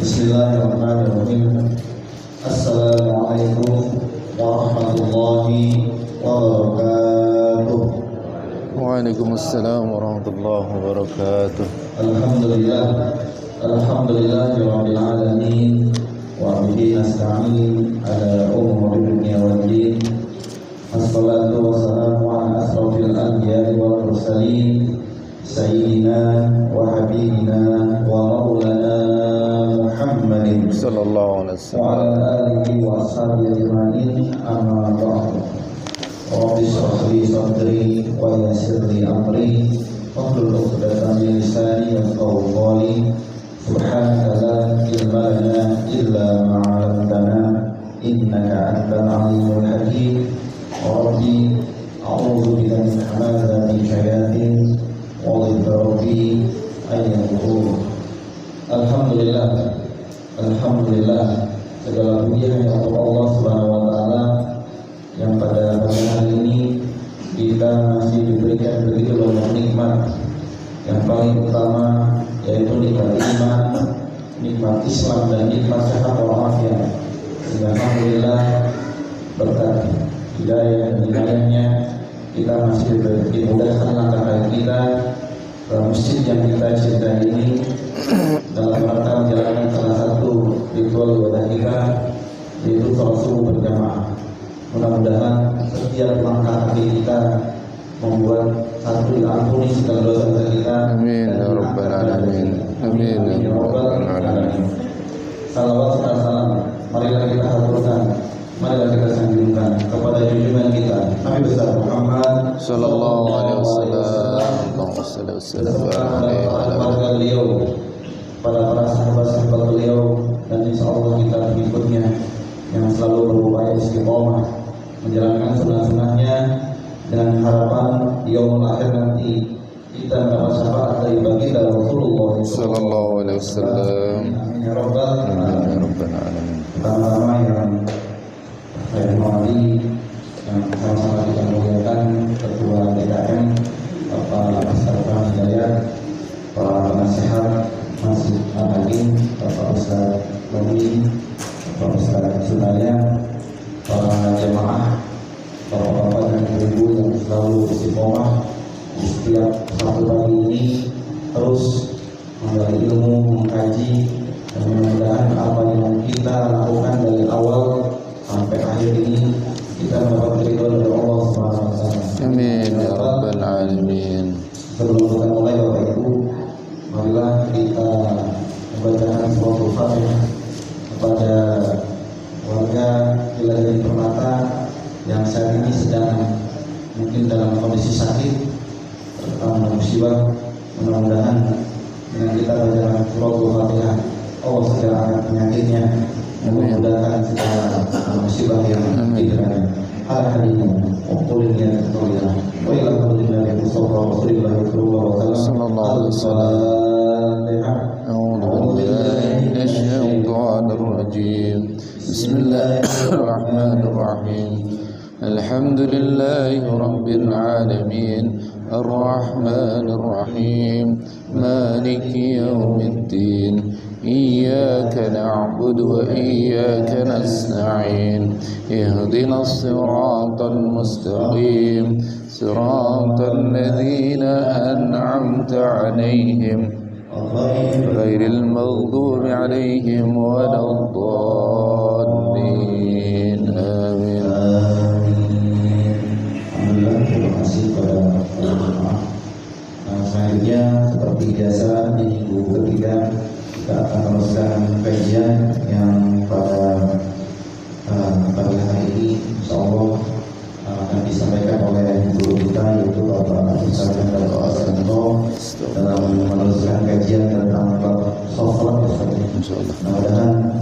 Bismillahirrahmanirrahim. Assalamualaikum warahmatullahi wabarakatuh. Waalaikumsalam warahmatullahi wabarakatuh. Alhamdulillahirabbil alamin wa bihi nasta'in ala umuri dunya waddin. Wassalatu wassalamu ala asrofil anbiya'i wal mursalin sayyidina wa habibina wa maulana Muhammadin sallallahu alaihi wa wasallam. ala alihi wa ashabihi ajma'in. Amma ba'du. Rabbi shrah li sadri wa yassir li amri wahlul 'uqdatam min lisani yafqahu qawli. Subhanaka la ilma lana illa ma 'allamtana innaka antal 'alimul hakim. Rabbi a'udzu bika min hamazati syayatin wa a'udzu rabbi an yahdurun. Alhamdulillah, segala puji hanya untuk Allah Subhanahu wa taala yang pada pagi hari ini kita masih diberikan begitu banyak nikmat. Yang paling utama yaitu nikmat iman, nikmat Islam dan nikmat sehat walafiat. Sehingga alhamdulillah berkat hidayah dan hidayahnya kita masih dimudahkan langkah kaki kita ke masjid yang kita cintai ini dalam rangka menjalankan salah satu ritual ibadah kita, yaitu sholat subuh berjamaah. Mudah-mudahan setiap langkah kaki kita membuat satu diampuni segala dosa kita. Amin ya rabbal alamin. Amin ya rabbal alamin. Salawat serta salam marilah kita haturkan, marilah kita sanjungkan kepada junjungan kita Nabi besar Muhammad Sallallahu alaihi wasallam. Allahumma shalli wa sallim alaihi wa ala kepada beliau, pada para sahabat-sahabat beliau, dan insya Allah kita pengikutnya yang selalu berupaya istiqomah menjalankan sunnah-sunnahnya dengan harapan di yaumul akhir nanti kita mendapat syafaat dari baginda Rasulullah sallallahu alaihi wasallam. Amin ya rabbal Amin ya alamin. rabbal alamin. Pertama-tama yang saya hormati, yang sama-sama kita muliakan Ketua DKM Bapak Asrafan Hidayat, para penasihat Masjid Al-Hakim, Bapak Ustaz Lomi, Bapak Ustaz Sunaya, para jemaah, para bapak dan ibu yang selalu istiqomah di setiap satu pagi ini terus menggali ilmu, mengkaji, dan mudah-mudahan apa yang kita lakukan dari awal sampai akhir ini kita mendapat ridho dari Allah Subhanahu wa taala. Amin ya rabbal alamin. Sebelum kita mulai Bapak Ibu, marilah kita membacakan suatu Fatihah kepada warga Wilayah Permata yang saat ini sedang mungkin dalam kondisi sakit terkena musibah. Mudah-mudahan dengan kita bacakan suatu Fatihah Allah segera angkat penyakitnya, memudahkan segala musibah yang dideranya. Al-Hadimu Qulin ya Rasulullah wa ila Nabi Mustafa Rasulullah sallallahu alaihi wasallam. A'udzu billahi minasyaitonir rajim. Bismillahirrahmanirrahim. Alhamdulillahi rabbil alamin. Ar-Rahmanir Rahim. Maliki yaumiddin. إياك نعبد وإياك نستعين اهدنا الصراط المستقيم صراط الذين أنعمت عليهم غير المغضوب عليهم ولا الضالين آمين. Alhamdulillah, terima kasih pada jemaah. Selanjutnya seperti biasa di minggu ketiga kita akan meneruskan kajian yang pada pagi hari ini insya Allah akan disampaikan oleh guru kita yaitu Bapak Ustaz Dr. Asranto dalam meneruskan kajian tentang bab soflat. Mudah-mudahan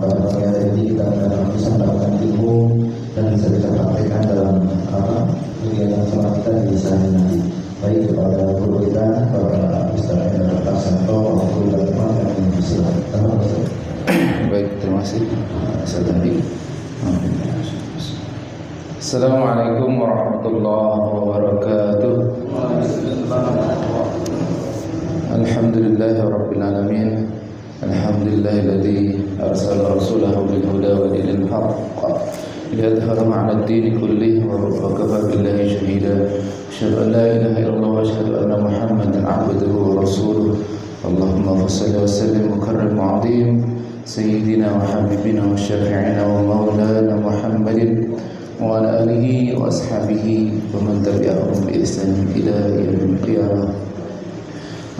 pada pagi hari ini kita akan bisa mendapatkan ilmu dan bisa kita praktekkan dalam kegiatan sholat kita di sana nanti. Baik kepada guru kita Bapak Ustaz Dr. Asranto, Alhamdulillah teman yang silakan. Baik, terima kasih. Saya tadi. Assalamualaikum warahmatullahi wabarakatuh. Alhamdulillahirabbil alamin. الحمد لله الذي أرسل رسوله بالهدى ودين الحق ليظهره على الدين كله وكفى بالله شهيدا أشهد أن لا إله إلا الله وأشهد أن محمدا عبده ورسوله اللهم صل وسلم وكرم وعظيم سيدنا وحبيبنا وشافعنا ومولانا محمد وعلى آله وأصحابه ومن تبعهم بإحسان إلى يوم القيامة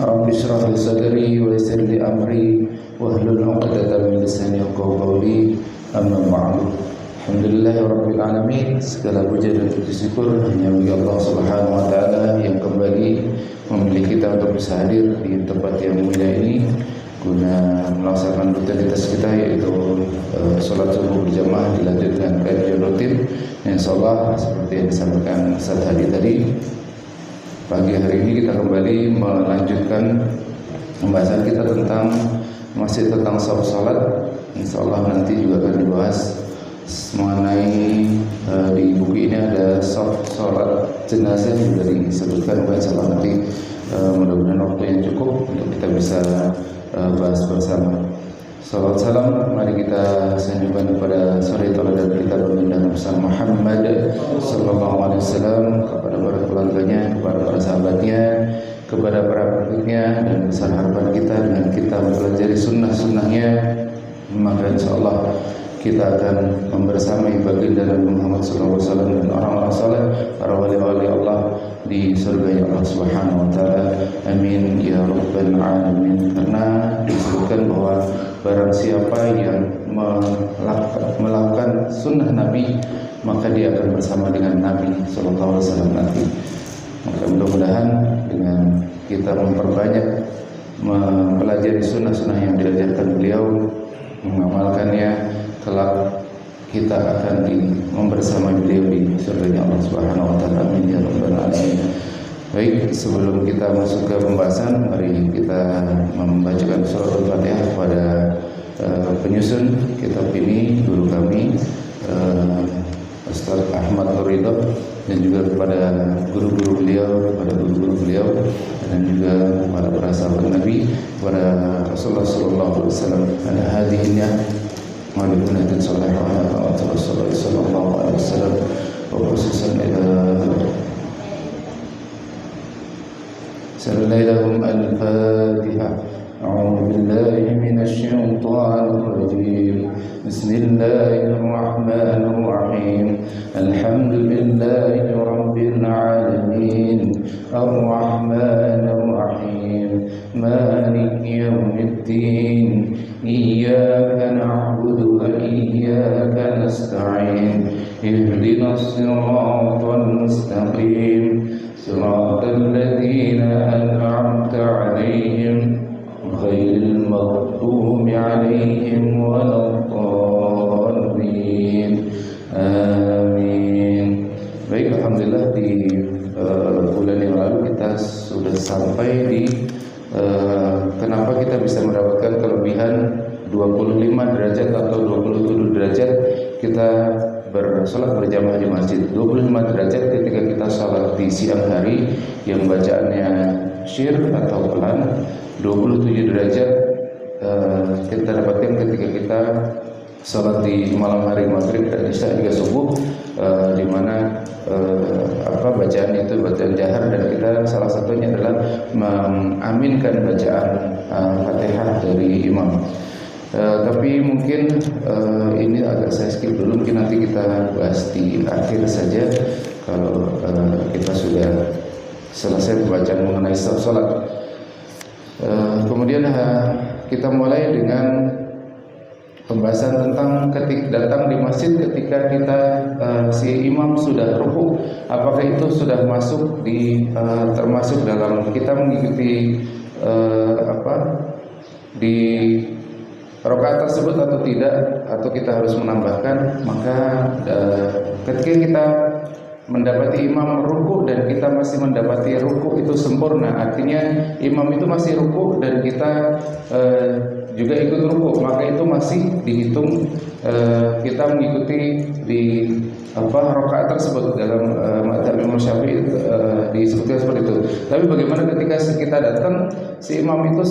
رب اشرح لي صدري ويسر لي أمري واحلل عقدة من لساني يفقهوا قولي أما بعد. Alhamdulillahirabbil alamin, segala puja dan puji syukur hanya bagi Allah Subhanahu wa taala yang kembali memilih kita untuk bisa hadir di tempat yang mulia ini guna melaksanakan rutinitas kita, yaitu salat subuh berjamaah dilanjutkan kajian rutin insyaallah seperti yang disampaikan Ustaz Hadi tadi. Pagi hari ini kita kembali melanjutkan pembahasan kita masih tentang salat. Insyaallah nanti juga akan dibahas mengenai di buku ini ada salat jenazah yang sudah disebutkan. Insyaallah nanti mudah-mudahan waktu yang cukup untuk kita bisa bahas bersama. Salawat salam mari kita sanjungkan kepada suri tauladan kita baginda Nabi Muhammad sallallahu alaihi wasallam, kepada para keluarganya, kepada para sahabatnya, kepada para pengikutnya, dan besar harapan kita dengan kita mempelajari sunnah-sunnahnya, maka insyaallah kita akan membersamai baginda Nabi Muhammad sallallahu alaihi wasallam dan orang-orang saleh, para wali-wali Allah di surga Allah Subhanahu wa taala. Amin ya rabbal alamin. Karena disebutkan bahwa barang siapa yang melakukan sunnah Nabi, maka dia akan bersama dengan Nabi sallallahu alaihi wasallam nanti. Maka mudah-mudahan dengan kita memperbanyak mempelajari sunnah-sunnah yang diajarkan beliau, mengamalkannya, kelak kita akan membersamai beliau di surga Allah Subhanahu wa taala. Amin ya rabbal alamin. Baik, sebelum kita masuk ke pembahasan, mari kita membacakan surah Al-Fatihah kepada penyusun kitab ini, guru kami Ustaz Ahmad Nurridho, dan juga kepada guru-guru beliau, dan juga kepada para sahabat Nabi, kepada Rasulullah sallallahu alaihi wasallam. Ada hadihnya Waalaikumsalam sallallahu alaihi wasallam wa khususan sallallahu al-Fatihah. A'udzu billahi minasy syaithanir rajim. Bismillahir rahmanir rahim. Alhamdulillahi rabbil alamin. Ar-rahmanir rahim. Maliki yaumiddin. Iyyaka na'budu wa iyyaka nasta'in. Ihdinas siratal mustaqim. Siratal ladzina an'amta 'alaihim ghairil maghdubi 'alaihim waladdallin. Amin. Baik, alhamdulillah di bulan yang lalu kita sudah sampai di kenapa kita bisa mendapatkan kelebihan 25 derajat atau 27 derajat kita bersolat berjamaah di masjid. 25 derajat ketika kita sholat di siang hari yang bacaannya syir atau pelan. 27 derajat kita dapatkan ketika kita sholat di malam hari maghrib dan isya juga subuh, di mana bacaan itu bacaan jahar, dan kita salah satunya adalah mengaminkan bacaan Fatihah dari imam. Tapi mungkin ini agak saya skip dulu, mungkin nanti kita bahas di akhir saja kalau kita sudah selesai bacaan mengenai salat. Kemudian kita mulai dengan pembahasan tentang ketika datang di masjid ketika kita si imam sudah rukuk, apakah itu sudah masuk di termasuk dalam kita mengikuti di rakaat tersebut atau tidak, atau kita harus menambahkan. Maka ketika kita mendapati imam rukuk dan kita masih mendapati rukuk itu sempurna, artinya imam itu masih rukuk dan kita juga ikut rukuk, maka itu masih dihitung kita mengikuti di rakaat tersebut. Dalam mazhab Imam Syafi'i disebutkan seperti itu. Tapi bagaimana ketika kita datang si imam itu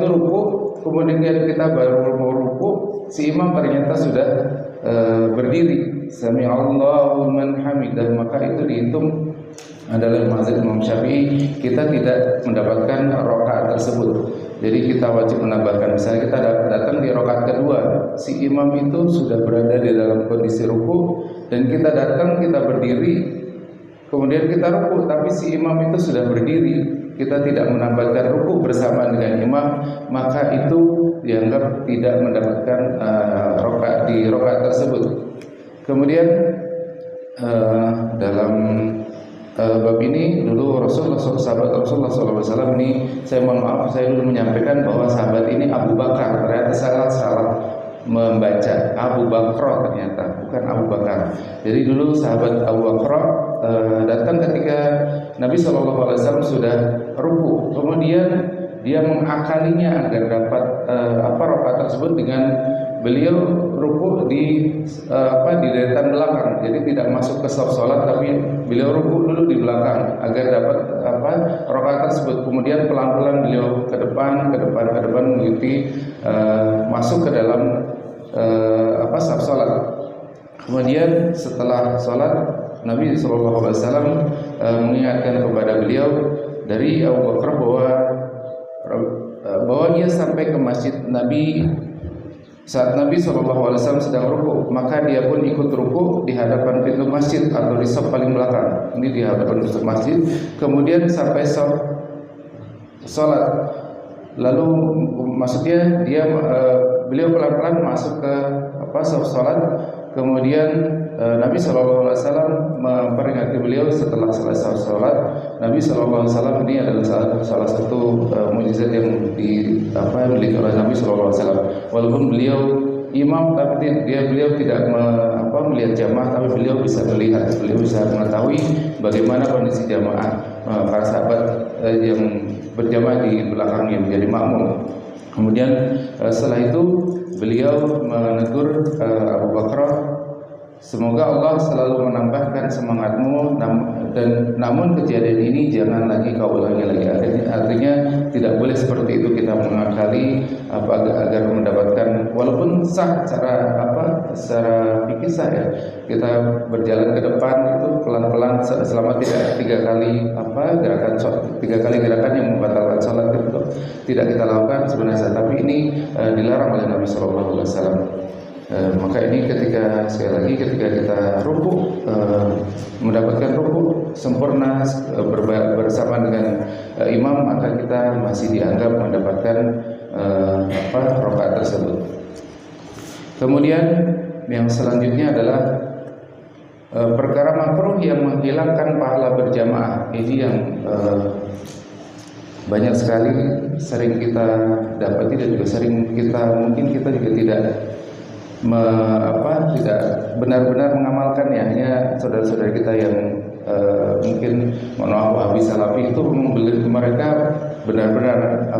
rukuk, kemudian kita baru mau ruku, si imam ternyata sudah berdiri, sami'allahu liman hamidah, maka itu dihitung adalah mazhab Imam Syafi'i, kita tidak mendapatkan rakaat tersebut. Jadi kita wajib menambahkan. Misalnya kita datang di rakaat kedua, si imam itu sudah berada di dalam kondisi ruku dan kita datang, kita berdiri, kemudian kita ruku, tapi si imam itu sudah berdiri, kita tidak menambahkan ruku bersama dengan imam, maka itu dianggap tidak mendapatkan rakaat di rakaat tersebut. Kemudian dalam bab ini dulu sahabat Rasulullah SAW ini, saya mohon maaf, saya dulu menyampaikan bahwa sahabat ini Abu Bakar, ternyata salah membaca Abu Bakar, ternyata bukan Abu Bakar. Jadi dulu sahabat Abu Bakar datang ketika Nabi SAW sudah ruku, kemudian dia mengakalinya agar dapat rakaat tersebut dengan beliau ruku di deretan belakang. Jadi tidak masuk ke saf salat, tapi beliau ruku dulu di belakang agar dapat rakaat tersebut. Kemudian pelan-pelan beliau ke depan mengikuti masuk ke dalam saf salat. Kemudian setelah salat, Nabi SAW mengingatkan kepada beliau dari Abu Bakar bahwa dia sampai ke masjid Nabi saat Nabi SAW sedang ruku, maka dia pun ikut ruku di hadapan pintu masjid atau di saf paling belakang. Ini di hadapan pintu masjid. Kemudian sampai saf salat. Lalu maksudnya beliau pelan-pelan masuk ke saf salat. Kemudian Nabi SAW memperingatkan beliau setelah selesai sholat. Nabi SAW ini adalah salah satu mukjizat yang dimiliki oleh Nabi SAW. Walaupun beliau imam, tapi beliau tidak melihat jamaah, tapi beliau bisa melihat, beliau bisa mengetahui bagaimana kondisi jamaah, para sahabat yang berjamaah di belakangnya menjadi makmum. Kemudian setelah itu beliau menegur Abu Bakar, semoga Allah selalu menambahkan semangatmu, dan namun kejadian ini jangan lagi kau ulangi lagi. Artinya tidak boleh seperti itu kita mengakali agar mendapatkan, walaupun sah secara fikih sah ya, kita berjalan ke depan itu pelan-pelan selama tidak tiga kali gerakan yang membatalkan sholat itu tidak kita lakukan sebenarnya, tapi ini dilarang oleh Nabi SAW. Maka ini ketika kita ruku, mendapatkan ruku sempurna bersama dengan imam, maka kita masih dianggap mendapatkan rakaat tersebut. Kemudian yang selanjutnya adalah perkara makruh yang menghilangkan pahala berjamaah. Ini yang banyak sekali sering kita dapati dan juga sering mungkin kita juga tidak benar-benar mengamalkannya. Hanya saudara-saudara kita yang mungkin Wahabi Salafi itu mereka benar-benar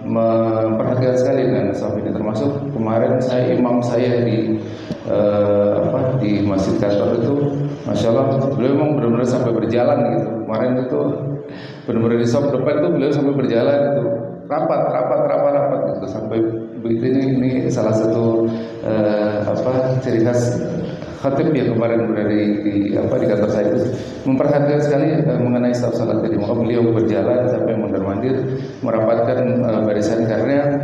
memperhatikan sekali dengan saf ini. Termasuk kemarin imam saya di masjid kantor itu, masya Allah, beliau memang benar-benar sampai berjalan gitu. Kemarin itu benar-benar di saf depan itu beliau sampai berjalan gitu, rapat gitu, sampai begitu. Ini salah satu ciri khas khatib yang kemarin berada di kantor saya itu, memperhatikan sekali mengenai saf salat. Jadi maka beliau berjalan sampai mondar-mandir merapatkan barisan, karena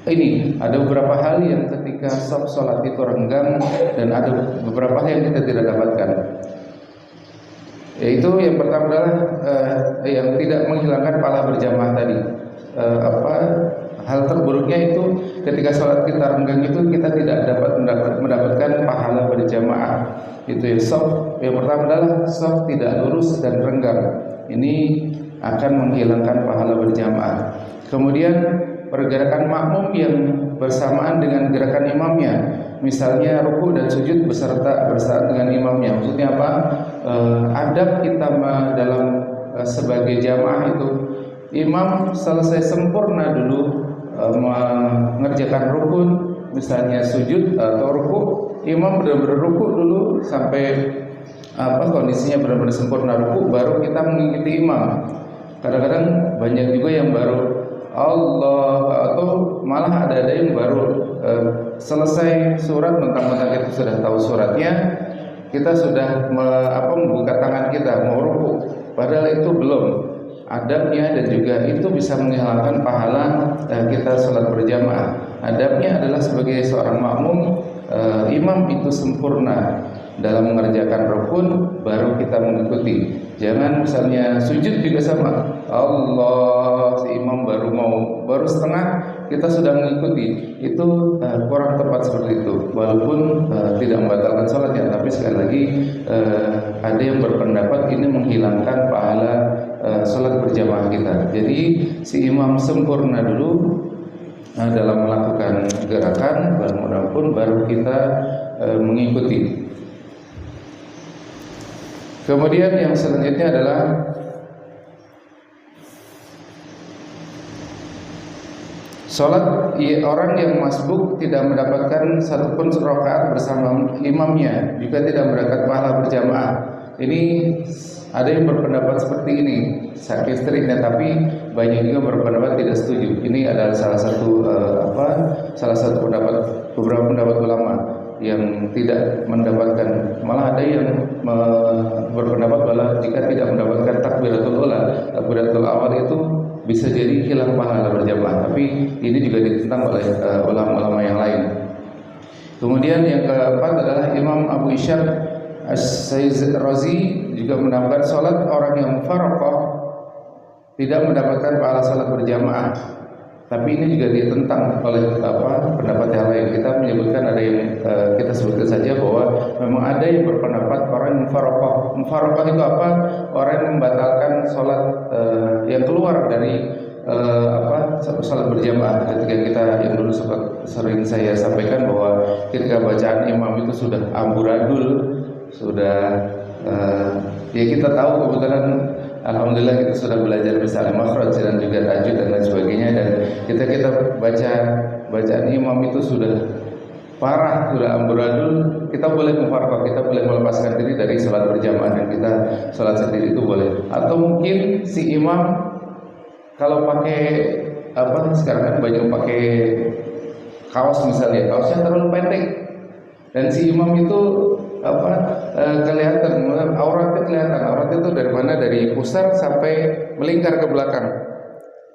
ini ada beberapa hal yang ketika saf salat itu renggang dan ada beberapa hal yang kita tidak dapatkan. Yaitu yang pertama adalah yang tidak menghilangkan pahala berjamaah tadi. Hal terburuknya itu ketika sholat kita renggang itu kita tidak dapat mendapatkan pahala berjamaah. Itu ya, saf yang pertama adalah saf tidak lurus dan renggang. Ini akan menghilangkan pahala berjamaah. Kemudian pergerakan makmum yang bersamaan dengan gerakan imamnya, misalnya ruku dan sujud bersama dengan imamnya. Maksudnya apa? Adab kita dalam sebagai jamaah itu, imam selesai sempurna dulu mengerjakan rukun, misalnya sujud atau ruku, imam benar-benar ruku dulu sampai kondisinya benar-benar sempurna ruku, baru kita mengikuti imam. Kadang-kadang banyak juga yang baru Allah, atau malah ada yang baru selesai surat, mentang-mentang kita sudah tahu suratnya, kita sudah membuka tangan kita mau rukuk, padahal itu belum adabnya, dan juga itu bisa menghilangkan pahala kita sholat berjamaah. Adabnya adalah sebagai seorang makmum, imam itu sempurna dalam mengerjakan rukun, baru kita mengikuti. Jangan misalnya sujud juga sama, Allah, si imam baru setengah, kita sudah mengikuti. Itu kurang tepat seperti itu. Walaupun tidak membatalkan sholatnya, tapi sekali lagi ada yang berpendapat ini menghilangkan pahala sholat berjamaah kita. Jadi si imam sempurna dulu dalam melakukan gerakan, baru kita mengikuti. Kemudian yang selanjutnya adalah sholat orang yang masbuk tidak mendapatkan satupun rakaat bersama imamnya, juga tidak mendapat pahala berjamaah. Ini ada yang berpendapat seperti ini, sakit striknya, tapi banyak juga berpendapat tidak setuju. Ini adalah salah satu beberapa pendapat ulama yang tidak mendapatkan, malah ada yang berpendapat bahwa jika tidak mendapatkan takbiratul awal itu bisa jadi hilang pahala berjamaah, tapi ini juga ditentang oleh ulama-ulama yang lain. Kemudian yang keempat adalah Imam Abu Ishaq As-Sayyid Razi juga menambahkan sholat orang yang mufaraqah tidak mendapatkan pahala sholat berjamaah. Tapi ini juga ditentang oleh pendapat yang lain. Kita menyebutkan ada yang kita sebutkan saja bahwa memang ada yang berpendapat orang yang mufaraqah. Mufaraqah itu apa? Orang yang membatalkan sholat yang keluar dari sholat berjamaah. Ketika kita yang dulu sering saya sampaikan bahwa ketika bacaan imam itu sudah amburadul, sudah ya kita tahu kebetulan alhamdulillah kita sudah belajar misalnya makhraj dan juga tajwid dan lain sebagainya, dan kita baca bacaan imam itu sudah parah, sudah amburadul, kita boleh mufaraqah, kita boleh melepaskan diri dari sholat berjamaah dan kita sholat sendiri itu boleh. Atau mungkin si imam kalau pakai sekarang kan banyak pakai kaos misalnya, kaosnya terlalu pendek dan si imam itu kelihatan, auratnya itu dari mana, dari pusar sampai melingkar ke belakang,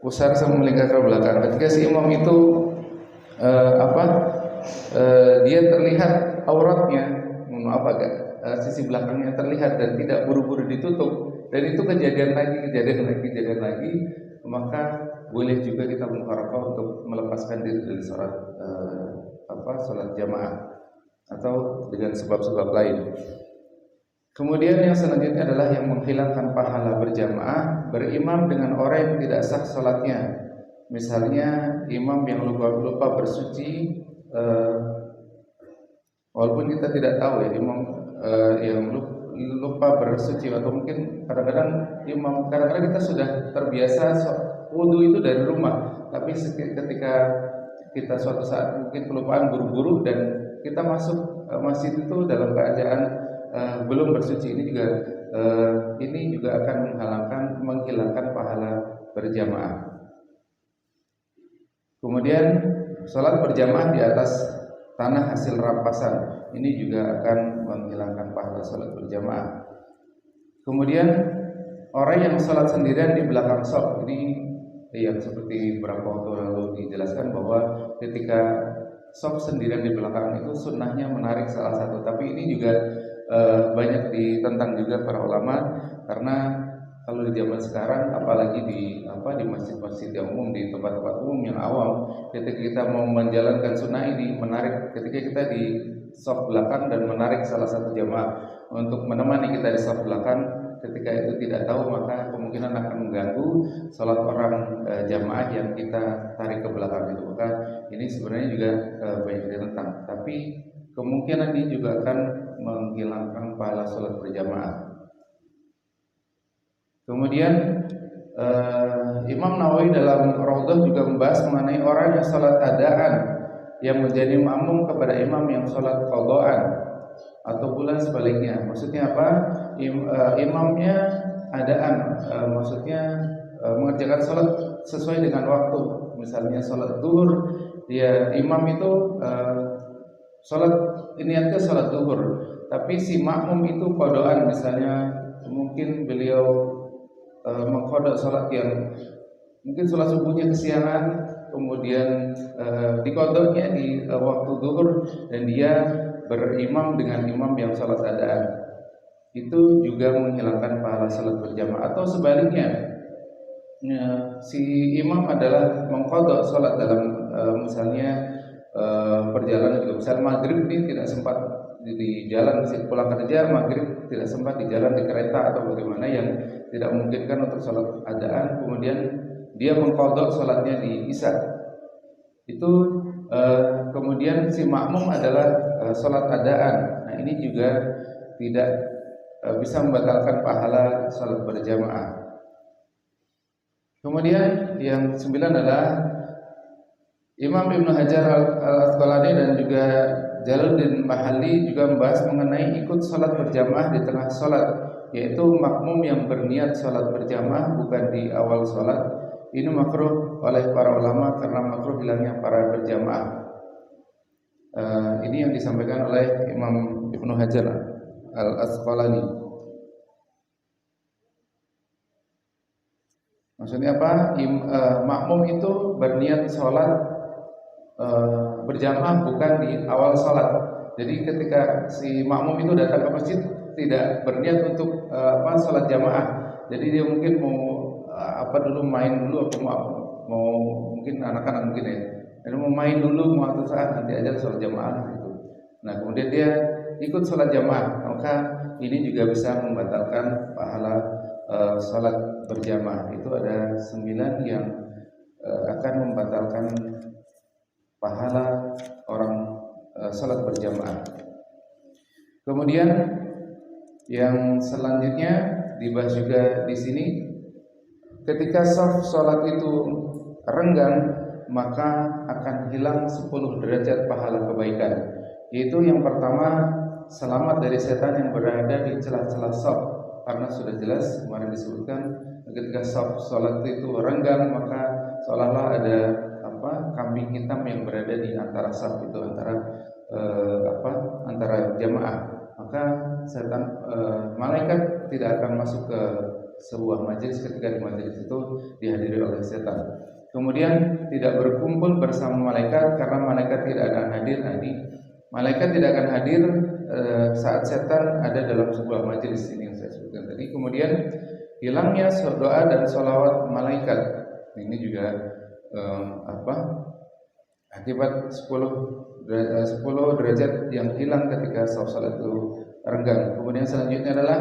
ketika si imam itu dia terlihat auratnya, sisi belakangnya terlihat dan tidak buru-buru ditutup, dan itu kejadian lagi, maka boleh juga kita mufaraqah untuk melepaskan diri dari sholat jamaah atau dengan sebab-sebab lain. Kemudian yang selanjutnya adalah yang menghilangkan pahala berjamaah, berimam dengan orang yang tidak sah sholatnya. Misalnya imam yang lupa bersuci, walaupun kita tidak tahu ya imam yang lupa bersuci, atau mungkin kadang-kadang kita sudah terbiasa wudu itu dari rumah, tapi ketika kita suatu saat mungkin kelupaan buru-buru dan kita masuk masjid itu dalam keadaan belum bersuci, ini juga akan menghilangkan pahala berjamaah. Kemudian sholat berjamaah di atas tanah hasil rampasan, ini juga akan menghilangkan pahala sholat berjamaah. Kemudian orang yang sholat sendirian di belakang shaf, ini yang seperti beberapa waktu lalu dijelaskan bahwa ketika shaf sendirian di belakang itu sunnahnya menarik salah satu, tapi ini juga banyak ditentang juga para ulama, karena kalau di zaman sekarang apalagi di masjid-masjid yang umum, di tempat-tempat umum yang awam, ketika kita mau menjalankan sunnah ini menarik, ketika kita di shaf belakang dan menarik salah satu jamaah untuk menemani kita di shaf belakang, ketika itu tidak tahu, maka kemungkinan akan mengganggu sholat orang jamaah yang kita tarik ke belakang itu. Maka ini sebenarnya juga banyak ditentang, tapi kemungkinan ini juga akan menghilangkan pahala sholat berjamaah. Kemudian Imam Nawawi dalam Raudhah juga membahas mengenai orang yang sholat adaan yang menjadi makmum kepada imam yang sholat qadhaan, atau pula sebaliknya. Maksudnya apa? Imamnya adaan, maksudnya mengerjakan sholat sesuai dengan waktu. Misalnya sholat zuhur, dia imam itu sholat niatnya sholat zuhur, tapi si makmum itu kodoan, misalnya mungkin beliau mengkodok sholat yang mungkin sholat subuhnya kesiangan, kemudian dikodoknya di waktu zuhur, dan dia berimam dengan imam yang sholat adaan. Itu juga menghilangkan pahala sholat berjamaah. Atau sebaliknya, si imam adalah mengkodok sholat dalam misalnya perjalanan juga. Misal maghrib ini tidak sempat di jalan, pulang kerja maghrib tidak sempat di jalan, di kereta atau bagaimana, yang tidak memungkinkan untuk sholat adaan, kemudian dia mengkodok sholatnya di isya. Itu kemudian si makmum adalah sholat adaan. Nah, ini juga tidak bisa membatalkan pahala sholat berjamaah. Kemudian yang 9 adalah Imam Ibnu Hajar Al-Asqalani dan juga Jalaluddin Mahalli juga membahas mengenai ikut sholat berjamaah di tengah sholat, yaitu makmum yang berniat sholat berjamaah bukan di awal sholat. Ini makruh oleh para ulama karena makruh hilangnya para berjamaah. Ini yang disampaikan oleh Imam Ibnu Hajar Al-Asqalani. Maksudnya apa? Makmum itu berniat sholat berjamaah bukan di awal sholat. Jadi ketika si makmum itu datang ke masjid tidak berniat untuk sholat jamaah. Jadi dia mungkin mau dulu main dulu, atau mau mungkin anak-anak mungkin ya. Jadi mau main dulu, mau satu saat nanti aja sholat jamaah gitu. Nah kemudian dia ikut sholat jamaah, maka ini juga bisa membatalkan pahala sholat berjamaah. Itu ada 9 yang akan membatalkan pahala orang sholat berjamaah. Kemudian yang selanjutnya dibahas juga di sini, ketika shaf sholat itu renggang, maka akan hilang 10 derajat pahala kebaikan. Yaitu yang pertama, selamat dari setan yang berada di celah-celah shaf. Karena sudah jelas kemarin disebutkan, ketika shaf sholat itu renggang, maka seolah-olah ada kambing hitam yang berada di antara shaf itu, antara jamaah. Maka setan, malaikat tidak akan masuk ke sebuah majelis ketika di majelis itu dihadiri oleh setan. Kemudian tidak berkumpul bersama malaikat karena malaikat tidak akan hadir. Malaikat tidak akan hadir saat setan ada dalam sebuah majelis, ini yang saya sebutkan tadi. Kemudian hilangnya doa dan sholawat malaikat. Ini juga akibat 10 derajat yang hilang ketika sholat itu renggang. Kemudian selanjutnya adalah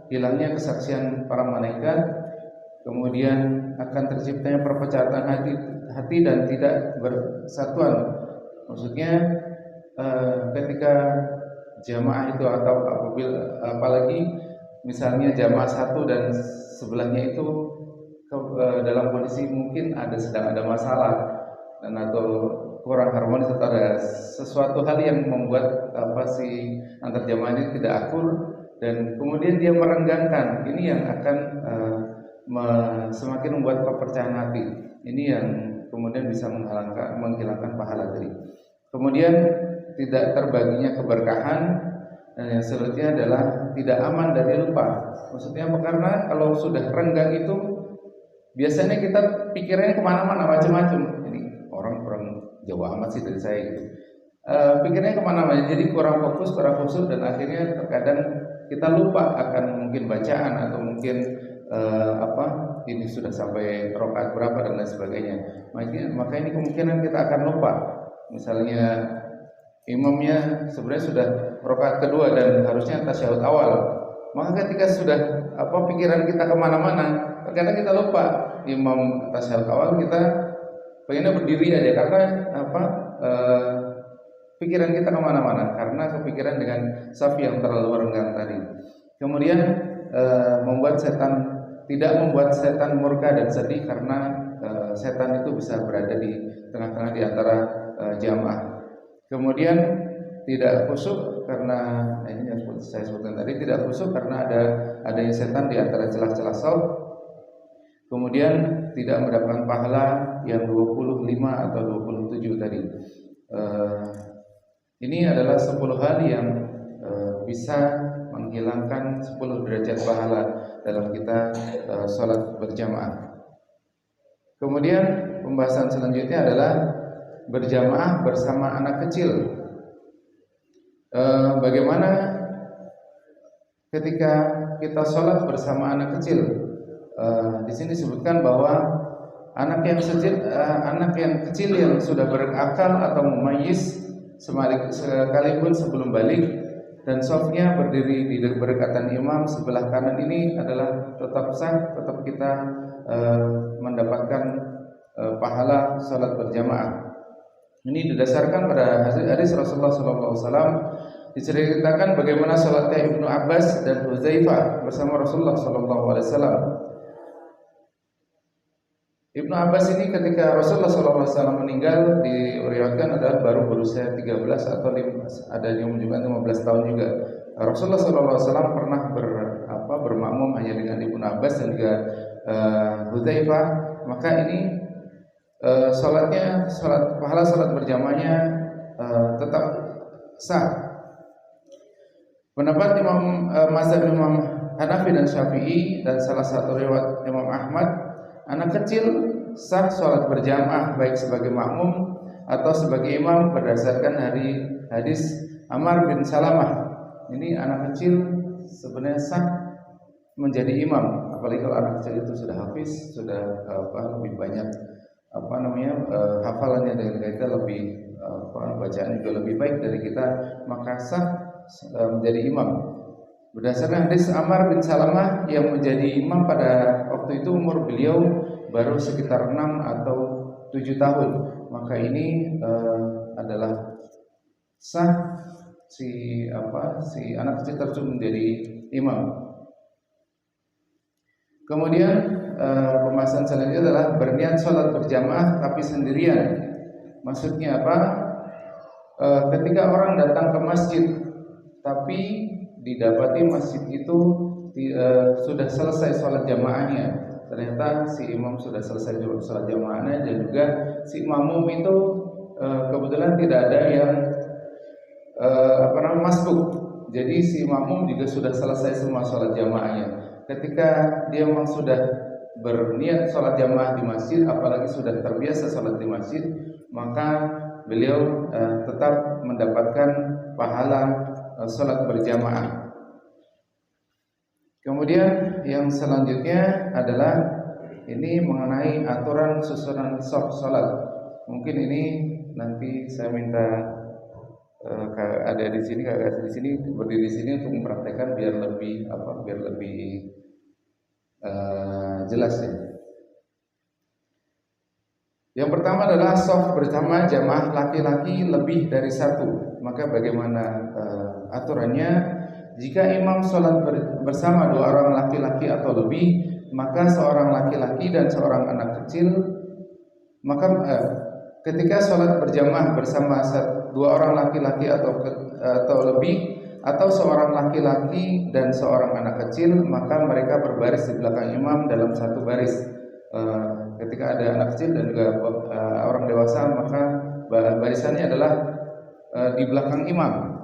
hilangnya kesaksian para malaikat. Kemudian akan terciptanya perpecahan hati dan tidak bersatuan. Maksudnya ketika jamaah itu, atau apalagi misalnya jamaah satu dan sebelahnya itu dalam kondisi mungkin sedang ada masalah dan atau kurang harmonis, atau ada sesuatu hal yang membuat si antar jamaah ini tidak akur, dan kemudian dia merenggangkan, ini yang akan semakin membuat perpecahan hati. Ini yang kemudian bisa menghilangkan pahala tadi. Kemudian tidak terbaginya keberkahan, dan yang selanjutnya adalah tidak aman dari lupa. Maksudnya apa? Karena kalau sudah renggang itu biasanya kita pikirannya kemana-mana, macam-macam. Ini orang kurang jauh amat sih dari saya gitu. Pikirnya kemana-mana, jadi kurang fokus, kurang khusyuk, dan akhirnya terkadang kita lupa akan mungkin bacaan, atau mungkin ini sudah sampai rakaat berapa dan lain sebagainya. Maka ini kemungkinan kita akan lupa. Misalnya imamnya sebenarnya sudah rakaat kedua dan harusnya tasyahud awal, maka ketika sudah pikiran kita kemana-mana, terkadang kita lupa imam tasyahud awal, kita pengennya berdiri aja karena pikiran kita kemana-mana karena kepikiran dengan shaf yang terlalu renggang tadi. Kemudian tidak membuat setan murka dan sedih, karena setan itu bisa berada di tengah-tengah di antara jamaah. Kemudian tidak khusyuk karena ini yang saya sebutkan tadi, tidak khusyuk karena adanya setan di antara celah-celah shaf. kemudian tidak mendapatkan pahala yang 25 atau 27 tadi. Ini adalah 10 hal yang bisa menghilangkan 10 derajat pahala dalam kita sholat berjamaah. Kemudian pembahasan selanjutnya adalah berjamaah bersama anak kecil. Bagaimana ketika kita sholat bersama anak kecil? Di sini disebutkan bahwa anak yang kecil yang sudah berakal atau mumayyiz sekalipun sebelum balik dan shafnya berdiri di berdekatan imam sebelah kanan ini adalah tetap sah, tetap kita mendapatkan pahala salat berjamaah. Ini didasarkan pada hadis Rasulullah SAW. Diceritakan bagaimana salatnya Ibnu Abbas dan Hudzaifah bersama Rasulullah SAW. Ibnu Abbas ini ketika Rasulullah SAW meninggal diriwayatkan adalah baru berusia 13 atau 5, ada yang menyebutkan 15 tahun juga. Rasulullah SAW pernah bermakmum hanya dengan Ibnu Abbas dan juga Hudzaifah. Maka ini pahala salat berjamaahnya tetap sah. Pendapat mazhab Imam Hanafi dan Syafi'i dan salah satu riwayat Imam Ahmad, anak kecil sah sholat berjamaah baik sebagai makmum atau sebagai imam berdasarkan hadis Ammar bin Salamah. Ini anak kecil sebenarnya sah menjadi imam, apalagi kalau anak kecil itu sudah hafiz, sudah lebih banyak hafalannya dari kita, lebih bacaan juga lebih baik dari kita, maka sah menjadi imam. Berdasarkan hadis Ammar bin Salamah yang menjadi imam pada waktu itu umur beliau baru sekitar 6 atau 7 tahun, maka ini adalah sah si anak kecil tersebut menjadi imam. Kemudian pembahasan selanjutnya adalah berniat sholat berjamaah tapi sendirian. Maksudnya apa? Ketika orang datang ke masjid tapi didapati masjid itu sudah selesai sholat jamaahnya, ternyata si imam sudah selesai sholat jamaahnya dan juga si makmum itu kebetulan tidak ada yang masbuk. Jadi si makmum juga sudah selesai semua sholat jamaahnya. Ketika dia memang sudah berniat sholat jamaah di masjid, apalagi sudah terbiasa sholat di masjid, maka beliau tetap mendapatkan pahala sholat berjamaah. Kemudian yang selanjutnya adalah ini mengenai aturan susunan shaf sholat. Mungkin ini nanti saya minta ada di sini, kakak di sini berdiri di sini untuk mempraktekkan biar lebih jelas ya. Yang pertama adalah shaf bersama jamaah laki-laki lebih dari satu. Maka bagaimana aturannya? Jika imam sholat bersama 2 orang laki-laki atau lebih, maka seorang laki-laki dan seorang anak kecil, maka ketika sholat berjamaah bersama 2 orang laki-laki atau lebih, atau seorang laki-laki dan seorang anak kecil, maka mereka berbaris di belakang imam dalam satu baris. Ketika ada anak kecil dan juga orang dewasa, maka barisannya adalah di belakang imam.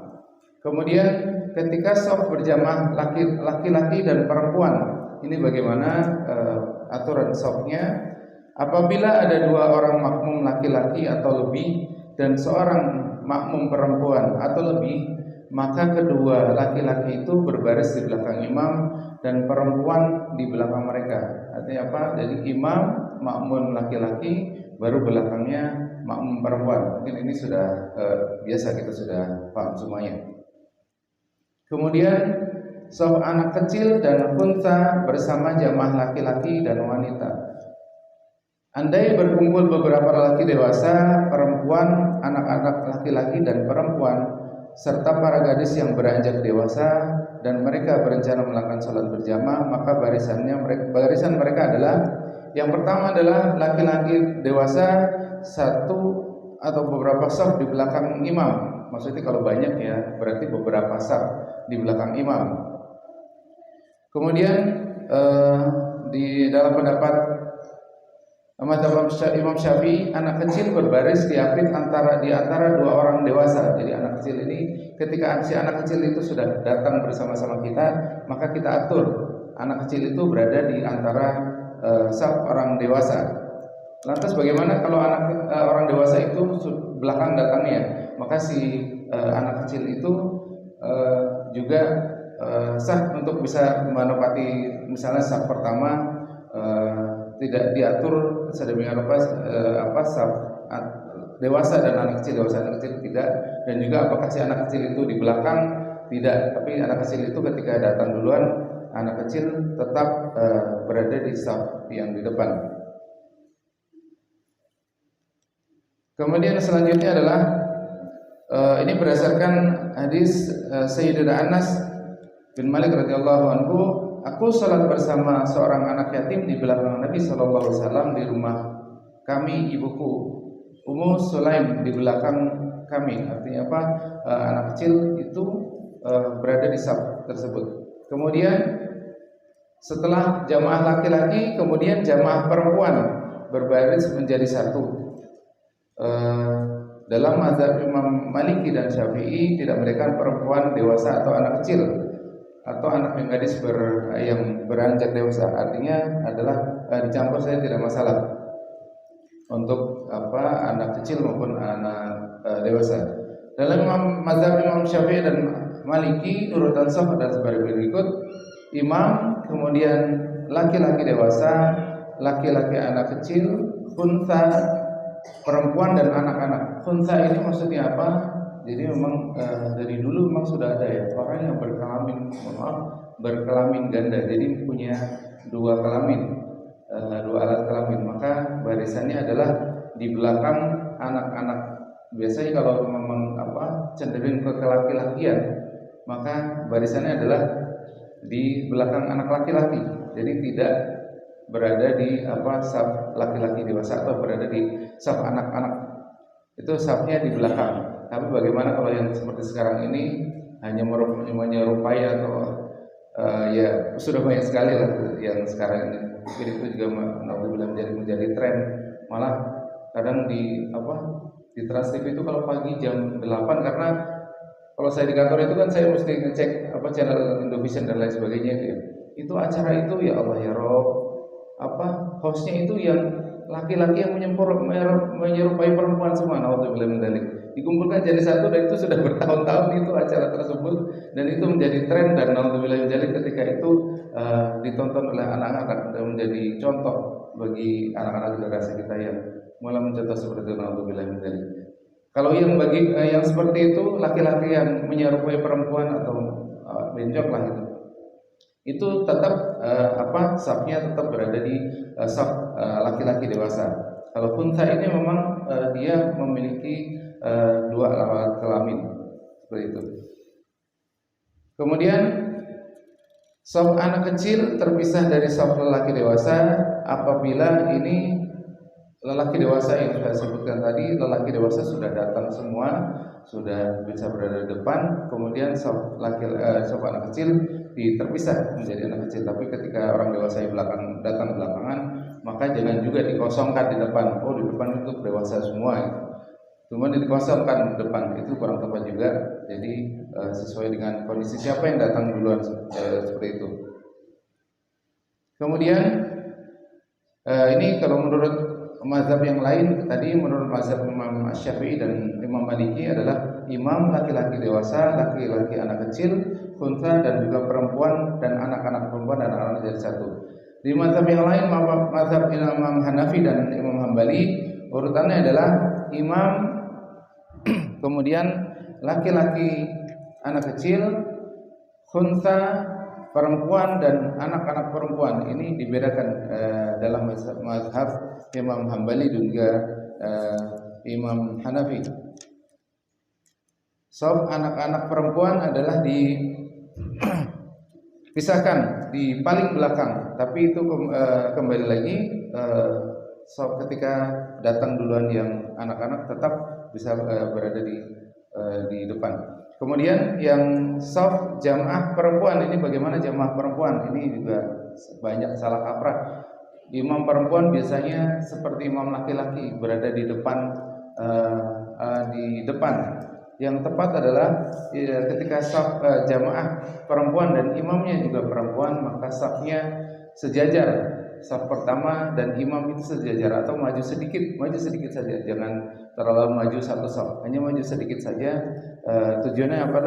Kemudian ketika shaf berjamaah laki-laki dan perempuan, ini bagaimana aturan shafnya? Apabila ada 2 orang makmum laki-laki atau lebih dan seorang makmum perempuan atau lebih, maka kedua laki-laki itu berbaris di belakang imam dan perempuan di belakang mereka. Artinya apa? Jadi imam makmum laki-laki, baru belakangnya makmum perempuan. Mungkin ini sudah biasa, kita sudah paham semuanya. Kemudian shaf anak kecil dan unta bersama jamaah laki-laki dan wanita. Andai berkumpul beberapa lelaki dewasa, perempuan, anak-anak laki-laki dan perempuan, serta para gadis yang beranjak dewasa dan mereka berencana melakukan sholat berjamaah, maka barisan mereka adalah, yang pertama adalah laki-laki dewasa satu atau beberapa shaf di belakang imam. Maksudnya kalau banyak ya, berarti beberapa shaf di belakang imam. Kemudian di dalam pendapat mazhab Imam Syafi'i, anak kecil berbaris di antara dua orang dewasa. Jadi anak kecil ini, ketika si anak kecil itu sudah datang bersama-sama kita, maka kita atur anak kecil itu berada di antara saf orang dewasa. Lantas bagaimana kalau orang dewasa itu belakang datangnya? Maka si anak kecil itu juga sah untuk bisa menempati misalnya saf pertama, tidak diatur sedemikian rupa saf dewasa dan anak kecil, dewasa anak kecil tidak, dan juga apakah si anak kecil itu di belakang, tidak, tapi anak kecil itu ketika datang duluan, anak kecil tetap berada di saf yang di depan. Kemudian selanjutnya adalah ini berdasarkan hadis Sayyidina Anas bin Malik radhiyallahu anhu, aku salat bersama seorang anak yatim di belakang Nabi sallallahu alaihi wasallam di rumah kami, ibuku Ummu Sulaim di belakang kami. Artinya apa? Anak kecil itu berada di saf tersebut. Kemudian setelah jamaah laki-laki, kemudian jamaah perempuan berbaris menjadi satu. Dalam mazhab Imam Maliki dan Syafi'i tidak memberikan perempuan dewasa atau anak kecil atau anak yang gadis yang beranjak dewasa. Artinya adalah dicampur saja, tidak masalah untuk anak kecil maupun anak dewasa. Dalam mazhab Imam Syafi'i dan Maliki urutan saf adalah sebagai berikut: imam, kemudian laki-laki dewasa, laki-laki anak kecil, khunsa perempuan, dan anak-anak. Khunsa ini maksudnya apa? Jadi memang dari dulu memang sudah ada ya orang yang berkelamin ganda. Jadi punya dua kelamin, dua alat kelamin. Maka barisannya adalah di belakang anak-anak. Biasanya kalau memang cenderung ke laki-lakian, maka barisannya adalah di belakang anak laki-laki. Jadi tidak berada di saf laki-laki dewasa atau berada di saf anak-anak. Itu safnya di belakang. Tapi bagaimana kalau yang seperti sekarang ini hanya menyerupai atau ya sudah banyak sekali lah yang sekarang ini. Mungkin itu juga menjadi tren. Malah kadang di Trans TV itu kalau pagi jam 8, karena kalau saya di kantor itu kan saya mesti ngecek channel Indovision dan lain sebagainya itu ya. Itu acara itu ya Allah ya Rob, hostnya itu yang laki-laki yang menyerupai perempuan semua. Naudzubillah min dzalik. Dikumpulkan jadi satu, dan itu sudah bertahun-tahun itu acara tersebut, dan itu menjadi tren, dan naudzubillah min dzalik ketika itu ditonton oleh anak-anak dan menjadi contoh bagi anak-anak generasi kita yang mulai mencontoh seperti itu. Naudzubillah min dzalik. Kalau yang yang seperti itu, laki-laki yang menyerupai perempuan atau benjok lah itu tetap safnya tetap berada di saf laki-laki dewasa. Kalau khunsa ini memang dia memiliki dua alat kelamin seperti itu. Kemudian saf anak kecil terpisah dari saf lelaki dewasa apabila ini lelaki dewasa yang sudah sebutkan tadi, lelaki dewasa sudah datang semua, sudah bisa berada di depan, kemudian saf anak kecil terpisah menjadi anak kecil. Tapi ketika orang dewasa yang datang belakangan, maka jangan juga dikosongkan di depan. Oh, di depan itu dewasa semua, cuma dikosongkan di depan, itu kurang tepat juga. Jadi sesuai dengan kondisi siapa yang datang duluan, seperti itu. Kemudian ini kalau menurut mazhab yang lain tadi, menurut mazhab Imam Syafi'i dan Imam Maliki adalah imam laki-laki dewasa, laki-laki anak kecil, khunsa, dan juga perempuan dan anak-anak perempuan dan anak-anak jadi satu. Di mazhab yang lain, mazhab Imam Hanafi dan Imam Hambali, urutannya adalah imam, kemudian laki-laki anak kecil, khunsa perempuan, dan anak-anak perempuan. Ini dibedakan dalam mazhab Imam Hambali dan juga Imam Hanafi. Saf anak-anak perempuan adalah dipisahkan di paling belakang, tapi itu kembali lagi saf ketika datang duluan yang anak-anak tetap bisa berada di depan. Kemudian yang saf jamaah perempuan, ini bagaimana jamaah perempuan? Ini juga banyak salah kaprah. Imam perempuan biasanya seperti imam laki-laki berada di depan, di depan. Yang tepat adalah ketika saf jamaah perempuan dan imamnya juga perempuan, maka safnya sejajar. Saf pertama dan imam itu sejajar atau maju sedikit saja, jangan terlalu maju satu saf, hanya maju sedikit saja. Tujuannya apa?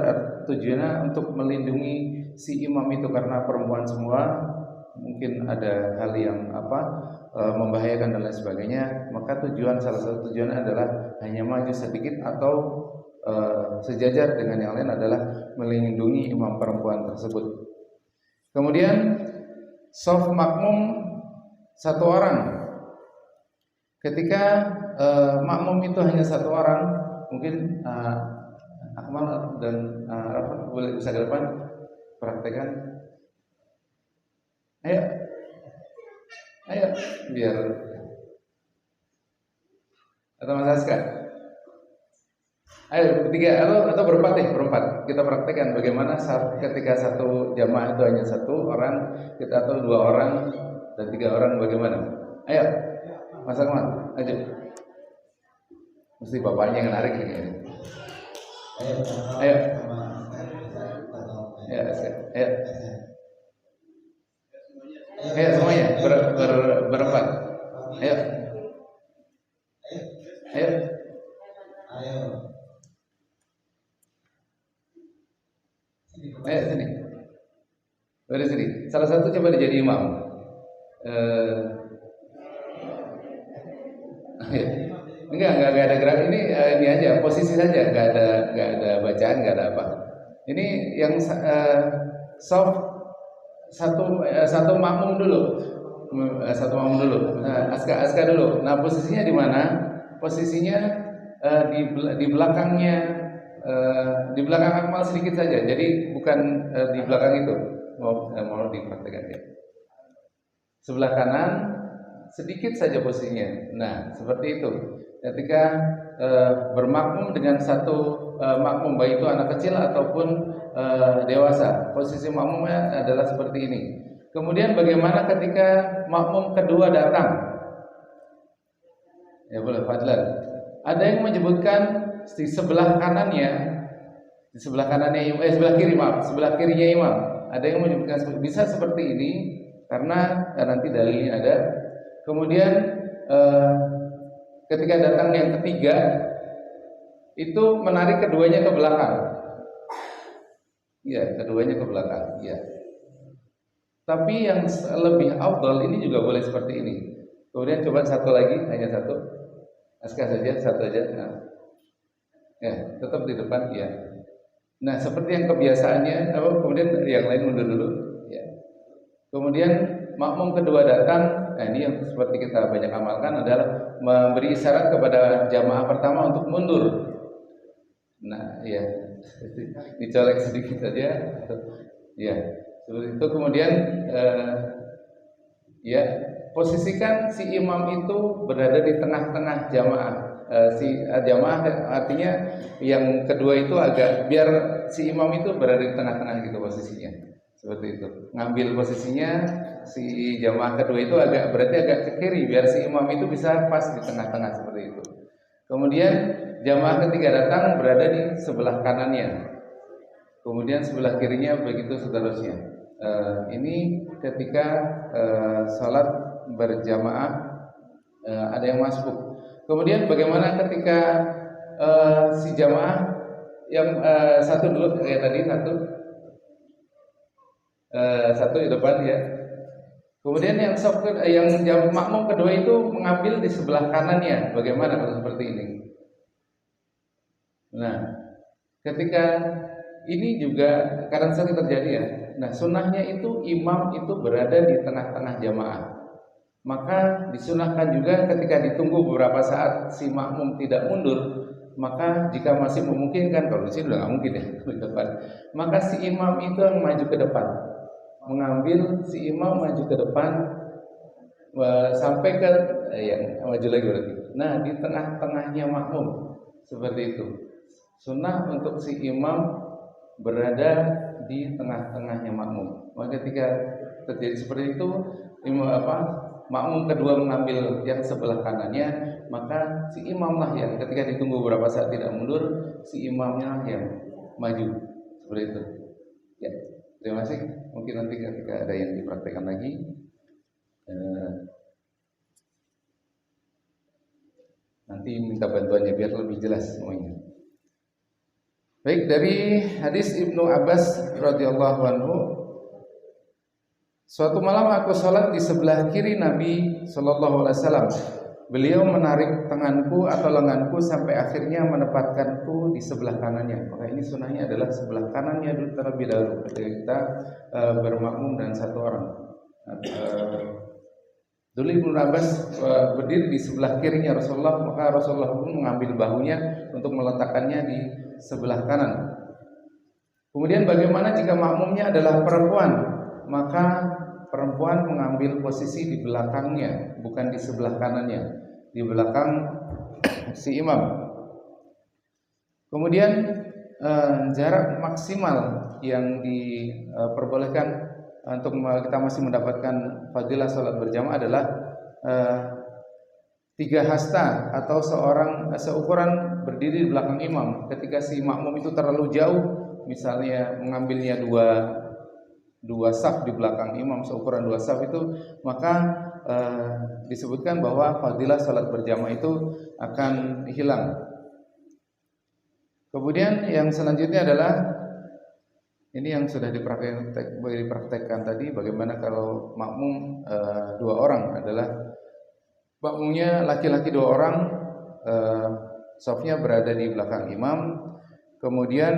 Tujuannya untuk melindungi si imam itu karena perempuan semua, mungkin ada hal yang membahayakan dan lain sebagainya. Maka salah satu tujuannya adalah hanya maju sedikit atau sejajar dengan yang lain adalah melindungi imam perempuan tersebut. Kemudian shaf makmum satu orang. Ketika makmum itu hanya satu orang, mungkin Akmal dan Rafa boleh bisa ke depan praktekkan. Ayo biar atau Mas Aska. Ayo bertiga atau berempat kita praktekkan bagaimana ketika satu jamaah itu hanya satu orang, kita atau dua orang dan tiga orang bagaimana? Ayo Mas Akmal, ayo. Mesti bapaknya yang narik ini. Ayo. Ayo semuanya berempat. Ayo sini. Dari sini. Salah satu coba jadi imam. Enggak ada gerak ini aja posisi saja, enggak ada bacaan, enggak ada apa. Ini yang soft satu makmum dulu. Nah, Aska dulu. Nah, posisinya di mana? Posisinya di belakangnya, di belakang Akmal sedikit saja. Jadi bukan di belakang itu. Mau dipraktekkan ya. Sebelah kanan sedikit saja posisinya. Nah, seperti itu. Ketika bermakmum dengan satu makmum, baik itu anak kecil ataupun dewasa, posisi makmumnya adalah seperti ini. Kemudian bagaimana ketika makmum kedua datang? Ya boleh, Fadlan. Ada yang menyebutkan di sebelah kanannya, sebelah kirinya imam. Ada yang menyebutkan bisa seperti ini karena nanti dalilnya ada. Kemudian ketika datang yang ketiga itu menarik keduanya ke belakang. Iya, keduanya ke belakang. Iya. Tapi yang lebih afdal ini juga boleh seperti ini. Kemudian coba satu lagi, hanya satu. Aska saja, satu aja. Nah. Ya, tetap di depan ya. Nah, seperti yang kebiasaannya, kemudian yang lain mundur dulu. Ya. Kemudian makmum kedua datang. Nah, ini yang seperti kita banyak amalkan adalah memberi isyarat kepada jamaah pertama untuk mundur. Nah, ya, dicolek sedikit saja. Ya, seperti itu. Kemudian, ya, posisikan si imam itu berada di tengah-tengah jamaah. Jamaah artinya yang kedua itu agak biar si imam itu berada di tengah-tengah gitu posisinya. Seperti itu. Ngambil posisinya si jamaah kedua itu berarti agak ke kiri biar si imam itu bisa pas di tengah-tengah seperti itu. Kemudian jamaah ketiga datang berada di sebelah kanannya. Kemudian sebelah kirinya begitu seterusnya. Ini ketika salat berjamaah ada yang masbuk. Kemudian bagaimana ketika si jamaah yang satu dulu kayak tadi satu di depan ya. Kemudian yang makmum kedua itu mengambil di sebelah kanannya. Bagaimana kalau seperti ini? Nah, ketika ini juga kadang sering terjadi ya. Nah, sunnahnya itu imam itu berada di tengah-tengah jamaah. Maka disunahkan juga ketika ditunggu beberapa saat si makmum tidak mundur, maka jika masih memungkinkan, kalau di sini udah nggak mungkin ya di depan, maka si imam itu yang maju ke depan, mengambil si imam maju ke depan sampai ke yang maju lagi berarti. Nah, di tengah-tengahnya makmum seperti itu. Sunnah untuk si imam berada di tengah-tengahnya makmum. Maka ketika terjadi seperti itu, makmum kedua mengambil yang sebelah kanannya, maka si imamlah yang ketika ditunggu beberapa saat tidak mundur, si imamnya yang maju seperti itu. Ya, terima kasih. Mungkin nanti ketika ada yang dipraktekkan lagi, nanti minta bantuannya biar lebih jelas semuanya. Baik, dari hadis Ibnu Abbas radhiyallahu anhu, suatu malam aku sholat di sebelah kiri Nabi sallallahu alaihi wasallam. Beliau menarik tanganku atau lenganku sampai akhirnya menempatkanku di sebelah kanannya. Maka ini sunnahnya adalah sebelah kanannya dulu terlebih dahulu ketika kita bermakmum dan satu orang. Dulu Ibnu Abbas berdiri di sebelah kirinya Rasulullah, maka Rasulullah pun mengambil bahunya untuk meletakkannya di sebelah kanan. Kemudian bagaimana jika makmumnya adalah perempuan? Maka perempuan mengambil posisi di belakangnya, bukan di sebelah kanannya, di belakang si imam. Kemudian jarak maksimal yang diperbolehkan untuk kita masih mendapatkan fadilah salat berjamaah adalah 3 hasta atau seukuran berdiri di belakang imam. Ketika si makmum itu terlalu jauh, misalnya mengambilnya dua saf di belakang imam, seukuran 2 saf itu, maka disebutkan bahwa fadilah salat berjamaah itu akan hilang. Kemudian yang selanjutnya adalah ini yang sudah dipraktekkan tadi, bagaimana kalau makmum 2 orang adalah makmumnya laki-laki 2 orang, safnya berada di belakang imam. Kemudian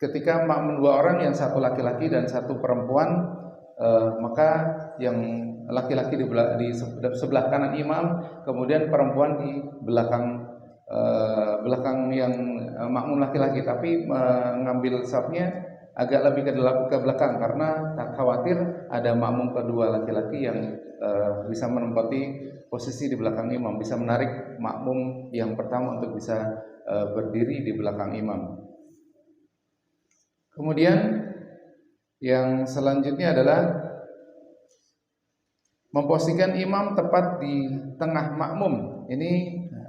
ketika makmum 2 orang, yang satu laki-laki dan satu perempuan, maka yang laki-laki di sebelah kanan imam, kemudian perempuan di belakang yang makmum laki-laki, tapi mengambil safnya agak lebih ke belakang karena tak khawatir ada makmum kedua laki-laki yang bisa menempati posisi di belakang imam, bisa menarik makmum yang pertama untuk bisa berdiri di belakang imam. Kemudian yang selanjutnya adalah memposisikan imam tepat di tengah makmum. Ini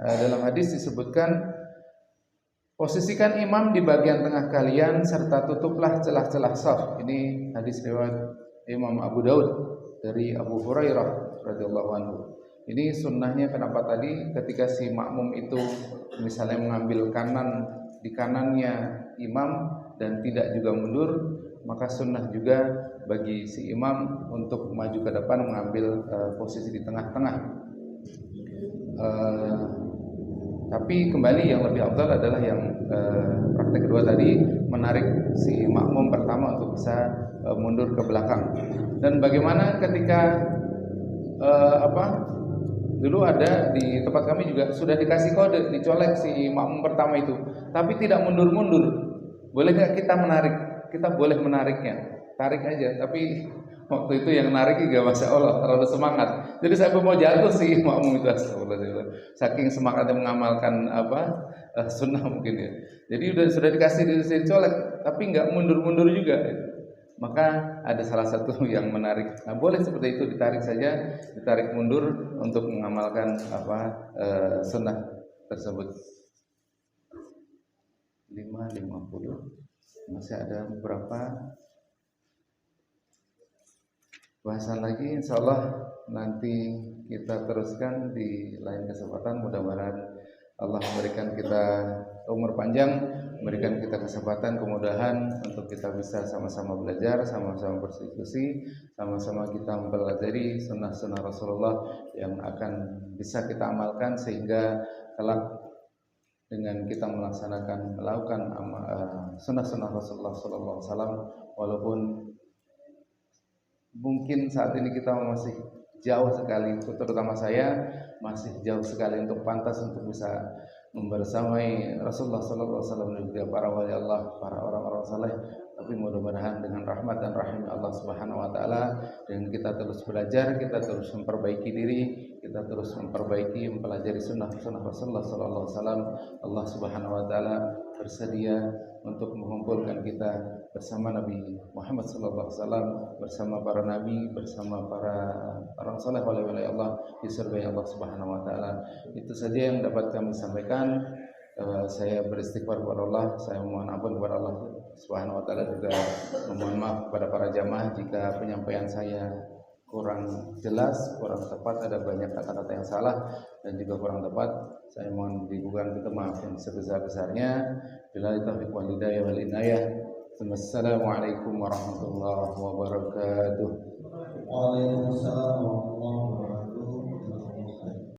dalam hadis disebutkan, posisikan imam di bagian tengah kalian serta tutuplah celah-celah saf. Ini hadis riwayat Imam Abu Daud dari Abu Hurairah radhiyallahu anhu. Ini sunnahnya kenapa tadi ketika si makmum itu misalnya mengambil di kanannya imam dan tidak juga mundur, maka sunnah juga bagi si imam untuk maju ke depan mengambil posisi di tengah-tengah. Tapi kembali yang lebih afdal adalah yang praktek kedua tadi, menarik si makmum pertama untuk bisa mundur ke belakang. Dan bagaimana ketika dulu ada di tempat kami juga sudah dikasih kode, dicolek si makmum pertama itu, tapi tidak mundur-mundur. Boleh nggak kita menarik? Kita boleh menariknya, tarik aja. Tapi waktu itu yang narik juga masya Allah terlalu semangat. Jadi saya mau jatuh sih makmum itu, astagfirullah. Saking semangatnya mengamalkan sunnah mungkin ya. Jadi sudah dikasih dicolek, tapi nggak mundur-mundur juga. Maka ada salah satu yang menarik. Nah, boleh seperti itu, ditarik saja, ditarik mundur untuk mengamalkan sunnah tersebut. 5.50 masih ada beberapa bahasan lagi, insya Allah nanti kita teruskan di lain kesempatan. Mudah-mudahan Allah memberikan kita umur panjang, memberikan kita kesempatan, kemudahan untuk kita bisa sama-sama belajar, sama-sama berdiskusi, sama-sama kita mempelajari sunnah-sunnah Rasulullah yang akan bisa kita amalkan, sehingga kelak dengan kita melakukan sunnah-sunnah Rasulullah SAW, walaupun mungkin saat ini kita masih jauh sekali, terutama saya masih jauh sekali untuk pantas untuk bisa membersamai Rasulullah SAW dan juga para wali Allah, para orang-orang saleh. Tapi mudah-mudahan dengan rahmat dan rahim Allah Subhanahu wa taala, dengan kita terus belajar, kita terus memperbaiki diri, kita terus mempelajari sunnah Rasulullah SAW, Allah Subhanahu wa taala bersedia untuk mengumpulkan kita bersama Nabi Muhammad SAW, bersama para nabi, bersama para orang saleh wali-wali Allah di surga Allah Subhanahu wa taala. Itu saja yang dapat kami sampaikan. Saya beristighfar kepada Allah, saya mohon ampun kepada Allah Subhanahu wa taala, juga memohon maaf kepada para jamaah jika penyampaian saya kurang jelas, kurang tepat, ada banyak kata-kata yang salah dan juga kurang tepat. Saya mohon diberikan kita maaf yang sebesar-besarnya. Billahi taufiq wal hidayah wal inayah. Assalamualaikum warahmatullahi wabarakatuh. Waalaikumsalam warahmatullahi wabarakatuh.